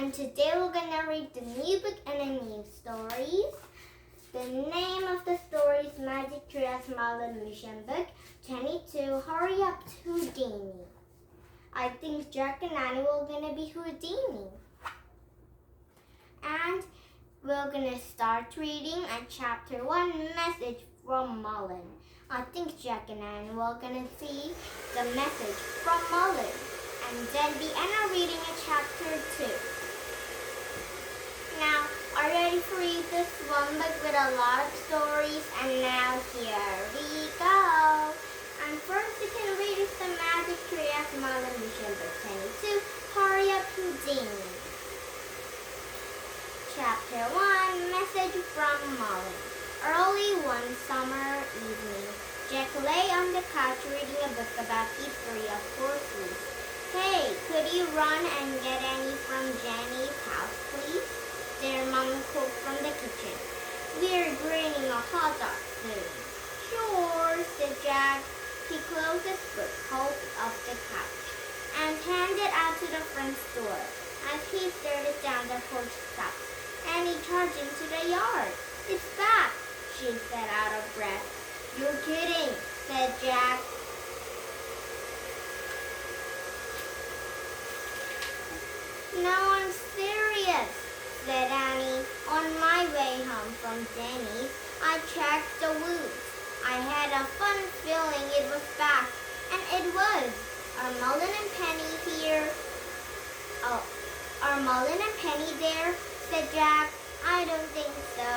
and today we're gonna read the new book and the new stories. The name of the story is Magic Tree as Merlin Mission Book 22. Hurry up, Houdini. I think Jack and Annie were gonna be Houdini. And we're gonna start reading at chapter 1, Message from Merlin. I think Jack and Annie were gonna see the message from Merlin. And then we end up reading at chapter 2. Now, are you ready to read this one book with a lot of stories? And now here we go. And first you can read is the Magic Tree of Merlin Mission Book 22. Hurry up, Houdini. Chapter 1, Message from Merlin. Early one summer evening, Jack lay on the couch reading a book about history of horses. Hey, could you run and get any from Jenny's house, please? Their mom called from the kitchen. We're grilling a hot dog soon. Sure, said Jack. He closed his book, hopped off the couch, and handed out to the front door. As he started down the porch steps, Annie charged into the yard. It's back, she said out of breath. You're kidding, said Jack. No, I'm serious, said Annie. On my way home from Jenny's, I checked the woods. I had a fun feeling it was back, and it was. Are Merlin and Penny here? Oh, are Merlin and Penny there? Said Jack. I don't think so,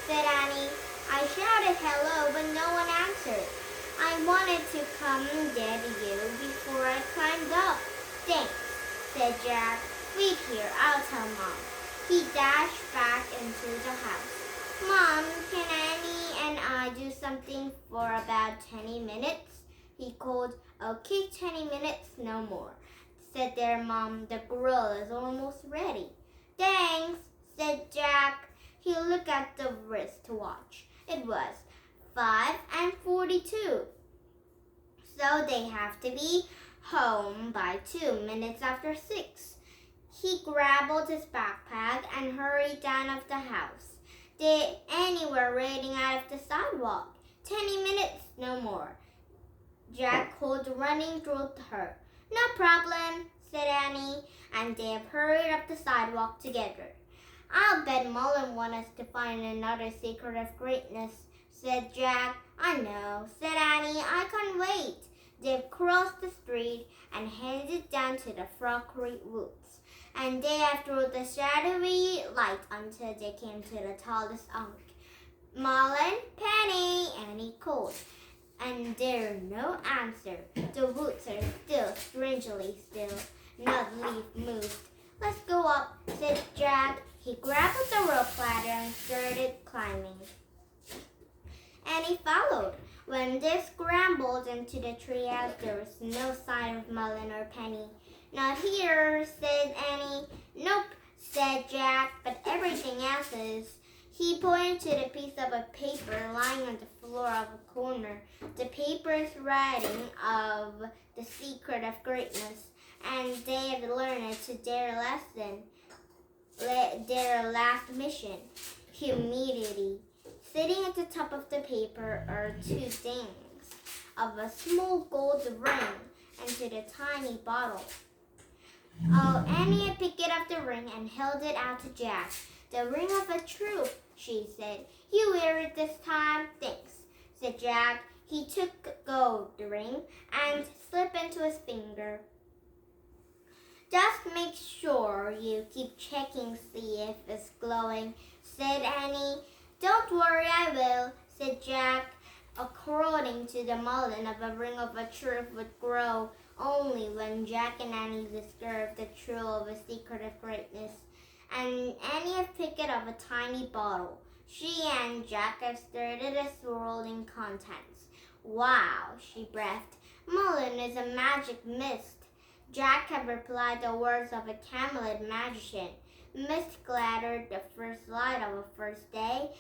said Annie. I shouted hello, but no one answered. I wanted to come and get you before I climbed up. Thanks, said Jack. Wait here, I'll tell Mom. He dashed back into the house. Mom, can Annie and I do something for about 20 minutes? He called. Okay, 20 minutes, no more, said their mom. The grill is almost ready. Thanks, said Jack. He looked at the wristwatch. It was 5:42. So they have to be home by 2 minutes after 6. He grabbed his backpack and hurried down of the house. Annie were waiting out of the sidewalk. 20 minutes, no more, Jack called, running through her. No problem, said Annie, and they hurried up the sidewalk together. I'll bet Merlin wants us to find another secret of greatness, said Jack. I know, said Annie. I can't wait. They crossed the street and headed down to the Frog Creek woods, and they through the shadowy light until they came to the tallest oak. Merlin, Penny, Annie called, and there's no answer. The woods are still, strangely still. Not a leaf moved. Let's go up, said Jack. He grabbed the rope ladder and started climbing. Annie followed. When they scrambled into the treehouse, there was no sign of Merlin or Penny. Not here, said Annie. Nope, said Jack, but everything else is. He pointed to the piece of a paper lying on the floor of a corner. The paper's writing of the secret of greatness, and they had learned it to their lesson, their last mission, humility. Sitting at the top of the paper are 2 things of a small gold ring and to the tiny bottle. Oh, Annie had picked up the ring and held it out to Jack. The ring of a truth, she said. You wear it this time? Thanks, said Jack. He took the gold ring and slipped into his finger. Just make sure you keep checking, see if it's glowing, said Annie. Don't worry, I will, said Jack. According to the Merlin, a ring of a truth would grow only when Jack and Annie discovered the truth of a secret of greatness. And Annie had picked up a tiny bottle. She and Jack have started a swirling contents. Wow, she breathed. Merlin is a magic mist. Jack had replied the words of a Camelot magician. Mist glattered the first light of a first day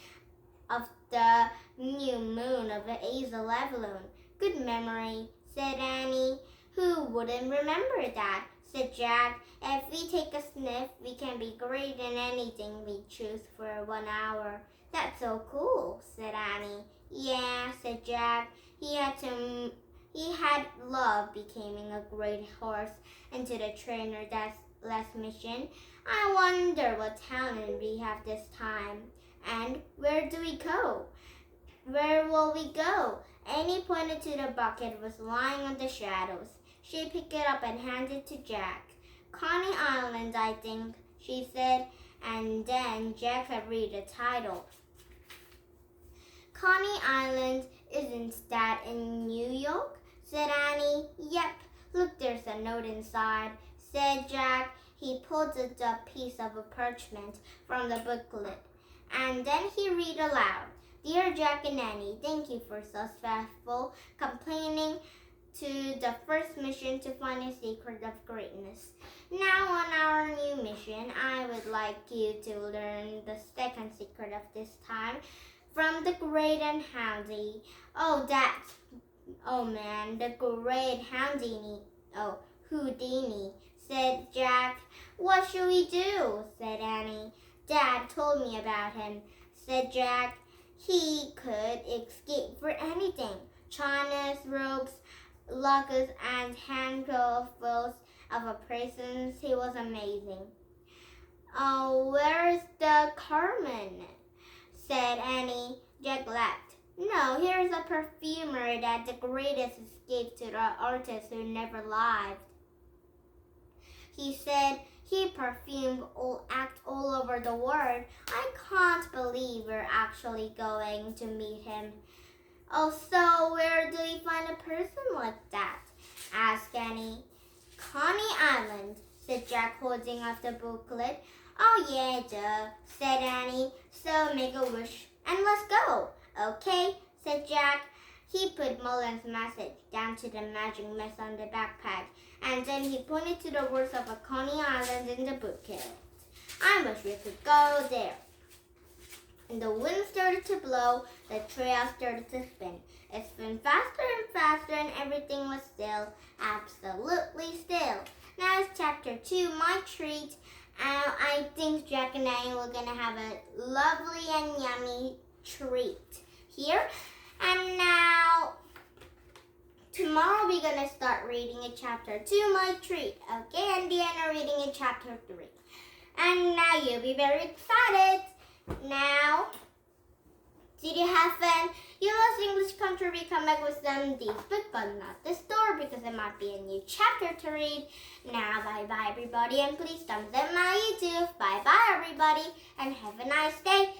of the new moon of the Azalevelone. Good memory, said Annie. Who wouldn't remember that? Said Jack. If we take a sniff, we can be great in anything we choose for 1 hour. That's so cool, said Annie. Yeah, said Jack. He had loved becoming a great horse into the trainer that's last mission. I wonder what talent we have this time. And where do we go? Where will we go? Annie pointed to the bucket was lying on the shadows. She picked it up and handed it to Jack. Coney Island, I think, she said, and then Jack could read the title. Coney Island, isn't that in New York? Said Annie. Yep, look, there's a note inside, said Jack. He pulled a piece of a parchment from the booklet, and then he read aloud. Dear Jack and Annie, thank you for so faithful complaining to the first mission to find a secret of greatness. Now on our new mission, I would like you to learn the second secret of this time from the great and Houdini. Oh man, the great Houdini, said Jack. What should we do? Said Annie. Dad told me about him, said Jack. He could escape for anything. China's ropes, lockers, and handcuffs of a prison. He was amazing. Oh, where's the Carmen? Said Annie. Jack laughed. No, here's a perfumer that the greatest escape to the artist who never lived. He said he perfumed act all over the world. I can't believe we're actually going to meet him. Oh, so where do we find a person like that? Asked Annie. Coney Island, said Jack, holding up the booklet. Oh yeah, duh, said Annie. So make a wish and let's go. Okay, said Jack. He put Merlin's message down to the magic mess on the backpack, and then he pointed to the words of a Coney Island in the booklet. I wish we could go there. And the wind started to blow, the trail started to spin. It spun faster and faster, and everything was still, absolutely still. Now it's chapter 2, my treat. I think Jack and I were going to have a lovely and yummy treat here. And now, tomorrow we're going to start reading in chapter 2, my treat. Okay, and Deanna reading in chapter 3. And now you'll be very excited. Now, did you have fun? You lost English Country, we come back with some deep book, but not the store because it might be a new chapter to read. Now, bye-bye everybody, and please thumbs up my YouTube. Bye-bye everybody, and have a nice day.